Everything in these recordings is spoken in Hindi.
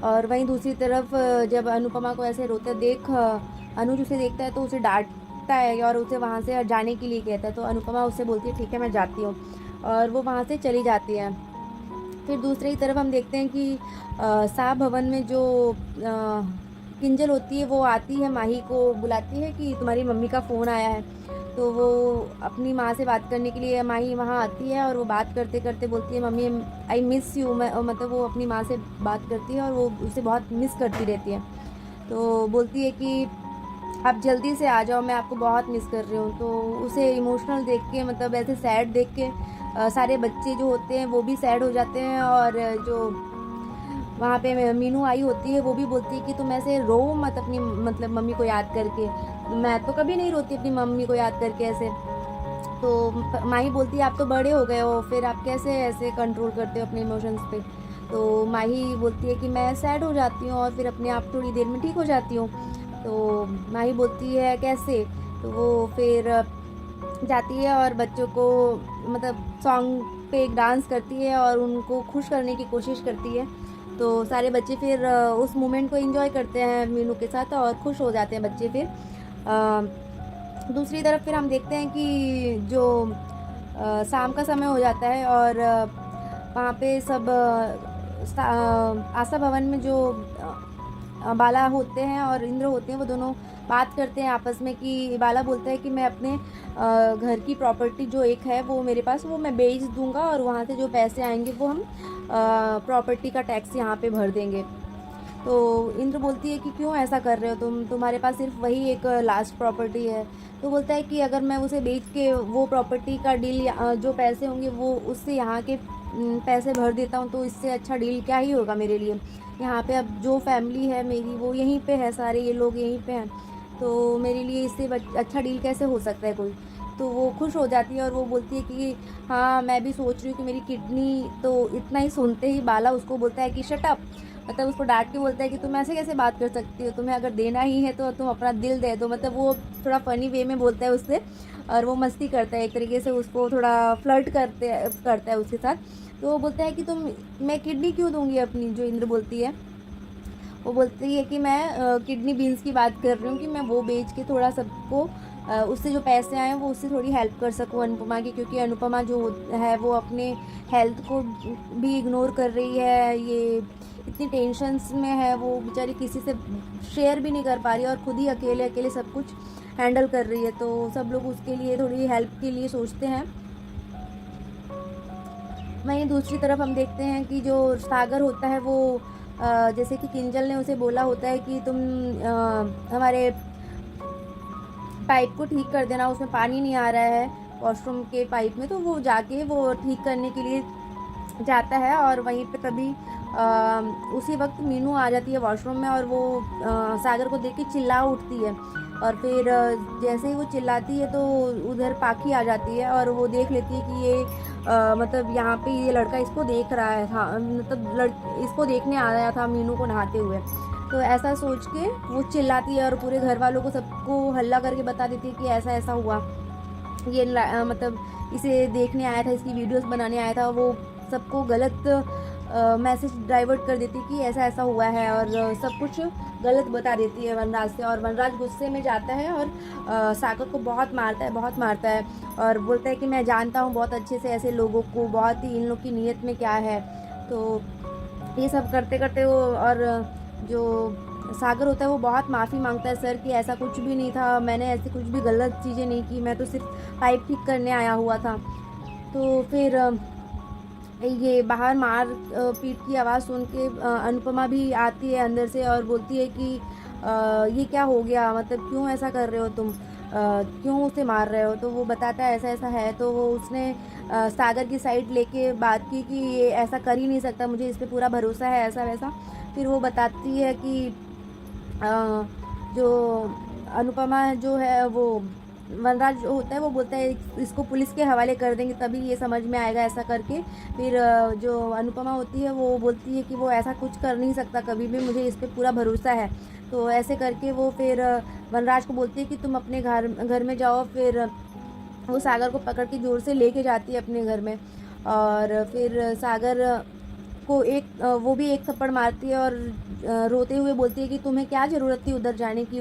और वहीं दूसरी तरफ जब अनुपमा को ऐसे रोते देख अनुज उसे देखता है तो उसे डांटता है और उसे वहाँ से जाने के लिए कहता है। तो अनुपमा उससे बोलती है ठीक है मैं जाती हूँ, और वो वहाँ से चली जाती है। फिर दूसरी तरफ हम देखते हैं कि साहब भवन में जो किंजल होती है वो आती है, माही को बुलाती है कि तुम्हारी मम्मी का फ़ोन आया है। तो वो अपनी माँ से बात करने के लिए माही वहाँ आती है, और वो बात करते करते बोलती है मम्मी आई मिस यू। मतलब वो अपनी माँ से बात करती है और वो उसे बहुत मिस करती रहती है। तो बोलती है कि आप जल्दी से आ जाओ, मैं आपको बहुत मिस कर रही हूँ। तो उसे इमोशनल देख के, मतलब ऐसे सैड देख के सारे बच्चे जो होते हैं वो भी सैड हो जाते हैं, और जो वहाँ पे मीनू आई होती है वो भी बोलती है कि तुम ऐसे रो मत अपनी मतलब मम्मी को याद करके। मैं तो कभी नहीं रोती अपनी मम्मी को याद करके ऐसे। तो माही बोलती है आप तो बड़े हो गए हो, फिर आप कैसे ऐसे कंट्रोल करते हो अपने इमोशंस पे। तो माही बोलती है कि मैं सैड हो जाती हूँ और फिर अपने आप थोड़ी देर में ठीक हो जाती हूँ। तो माही बोलती है कैसे। तो वो फिर जाती है और बच्चों को मतलब सॉन्ग पे एक डांस करती है और उनको खुश करने की कोशिश करती है। तो सारे बच्चे फिर उस मोमेंट को एंजॉय करते हैं मीनू के साथ और खुश हो जाते हैं बच्चे फिर। दूसरी तरफ फिर हम देखते हैं कि जो शाम का समय हो जाता है और वहाँ पे सब आशा भवन में जो बाला होते हैं और इंद्र होते हैं वो दोनों बात करते हैं आपस में कि बाला बोलता है कि मैं अपने घर की प्रॉपर्टी जो एक है वो मेरे पास, वो मैं बेच दूंगा और वहाँ से जो पैसे आएंगे वो हम प्रॉपर्टी का टैक्स यहाँ पे भर देंगे। तो इंद्र बोलती है कि क्यों ऐसा कर रहे हो तुम, तुम्हारे पास सिर्फ वही एक लास्ट प्रॉपर्टी है। तो बोलता है कि अगर मैं उसे बेच के वो प्रॉपर्टी का डील जो पैसे होंगे वो उससे यहाँ के पैसे भर देता हूँ तो इससे अच्छा डील क्या ही होगा मेरे लिए। यहाँ पे अब जो फैमिली है मेरी वो यहीं पे है, सारे ये लोग यहीं पे हैं, तो मेरे लिए इससे अच्छा डील कैसे हो सकता है कोई। तो वो खुश हो जाती है और वो बोलती है कि हाँ मैं भी सोच रही हूँ कि मेरी किडनी। तो इतना ही सुनते ही बाला उसको बोलता है कि शट अप, मतलब उसको डांट के बोलता है कि तुम ऐसे कैसे बात कर सकती हो, तुम्हें अगर देना ही है तो तुम अपना दिल दे दो। मतलब वो थोड़ा फ़नी वे में बोलता है उससे और वो मस्ती करता है एक तरीके से, उसको थोड़ा फ्लर्ट करता है उसके साथ। तो वो बोलता है कि तुम, मैं किडनी क्यों दूंगी अपनी, जो इंद्र बोलती है वो बोलती है कि मैं किडनी बीन्स की बात कर रही हूँ कि मैं वो बेच के थोड़ा सबको उससे जो पैसे आए वो उससे थोड़ी हेल्प कर सकूँ अनुपमा की, क्योंकि अनुपमा जो है वो अपने हेल्थ को भी इग्नोर कर रही है, ये इतनी टेंशन्स में है, वो बेचारी किसी से शेयर भी नहीं कर पा रही है और खुद ही अकेले अकेले सब कुछ हैंडल कर रही है। तो सब लोग उसके लिए थोड़ी हेल्प के लिए सोचते हैं। वहीं दूसरी तरफ हम देखते हैं कि जो सागर होता है वो जैसे कि किंजल ने उसे बोला होता है कि तुम हमारे पाइप को ठीक कर देना, उसमें पानी नहीं आ रहा है वॉशरूम के पाइप में। तो वो जाके वो ठीक करने के लिए जाता है और वहीं पे तभी उसी वक्त मीनू आ जाती है वॉशरूम में और वो सागर को देख के चिल्ला उठती है। और फिर जैसे ही वो चिल्लाती है तो उधर पाखी आ जाती है और वो देख लेती है कि ये मतलब यहाँ पे ये लड़का इसको देख रहा है था, मतलब इसको देखने आया था मीनू को नहाते हुए। तो ऐसा सोच के वो चिल्लाती है और पूरे घर वालों को सबको हल्ला करके बता देती है कि ऐसा ऐसा हुआ, ये मतलब इसे देखने आया था, इसकी वीडियोस बनाने आया था। वो सबको गलत मैसेज डाइवर्ट कर देती कि ऐसा ऐसा हुआ है और सब कुछ गलत बता देती है वनराज से। और वनराज गुस्से में जाता है और सागर को बहुत मारता है और बोलता है कि मैं जानता हूँ बहुत अच्छे से ऐसे लोगों को, बहुत ही इन लोग की नीयत में क्या है। तो ये सब करते करते वो, और जो सागर होता है वो बहुत माफ़ी मांगता है, सर कि ऐसा कुछ भी नहीं था, मैंने ऐसी कुछ भी गलत चीज़ें नहीं की, मैं तो सिर्फ पाइप ठीक करने आया हुआ था। तो फिर ये बाहर मार पीट की आवाज़ सुन के अनुपमा भी आती है अंदर से और बोलती है कि ये क्या हो गया, मतलब क्यों ऐसा कर रहे हो तुम, क्यों उसे मार रहे हो। तो वो बताता है ऐसा ऐसा है। तो वो उसने सागर की साइड लेके बात की कि ये ऐसा कर ही नहीं सकता, मुझे इस पर पूरा भरोसा है, ऐसा वैसा। फिर वो बताती है कि जो अनुपमा जो है वो, वनराज जो होता है वो बोलता है इसको पुलिस के हवाले कर देंगे तभी ये समझ में आएगा, ऐसा करके। फिर जो अनुपमा होती है वो बोलती है कि वो ऐसा कुछ कर नहीं सकता कभी भी, मुझे इस पर पूरा भरोसा है। तो ऐसे करके वो फिर वनराज को बोलती है कि तुम अपने घर में जाओ। फिर वो सागर को पकड़ के जोर से लेके जाती है अपने घर में। और फिर सागर वो भी एक थप्पड़ मारती है और रोते हुए बोलती है कि तुम्हें क्या ज़रूरत थी उधर जाने की,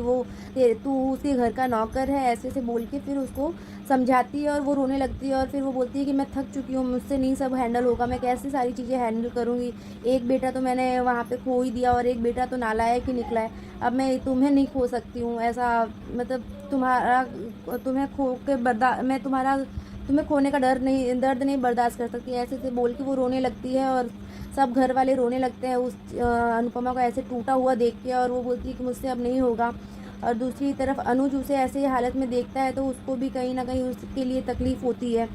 तू उसी घर का नौकर है, ऐसे ऐसे बोल के फिर उसको समझाती है और वो रोने लगती है। और फिर वो बोलती है कि मैं थक चुकी हूँ, मुझसे नहीं सब हैंडल होगा, मैं कैसे सारी चीज़ें हैंडल करूँगी। एक बेटा तो मैंने वहाँ पे खो ही दिया और एक बेटा तो नालायक ही निकला है, अब मैं तुम्हें नहीं खो सकती हूँ। ऐसा मतलब तुम्हें खो के मैं तुम्हें खोने का दर्द नहीं बर्दाश्त कर सकती, ऐसे ऐसे बोल के वो रोने लगती है। और सब घर वाले रोने लगते हैं उस अनुपमा को ऐसे टूटा हुआ देख के, और वो बोलती है कि मुझसे अब नहीं होगा। और दूसरी तरफ अनुज उसे ऐसे हालत में देखता है तो उसको भी कहीं ना कहीं उसके लिए तकलीफ़ होती है।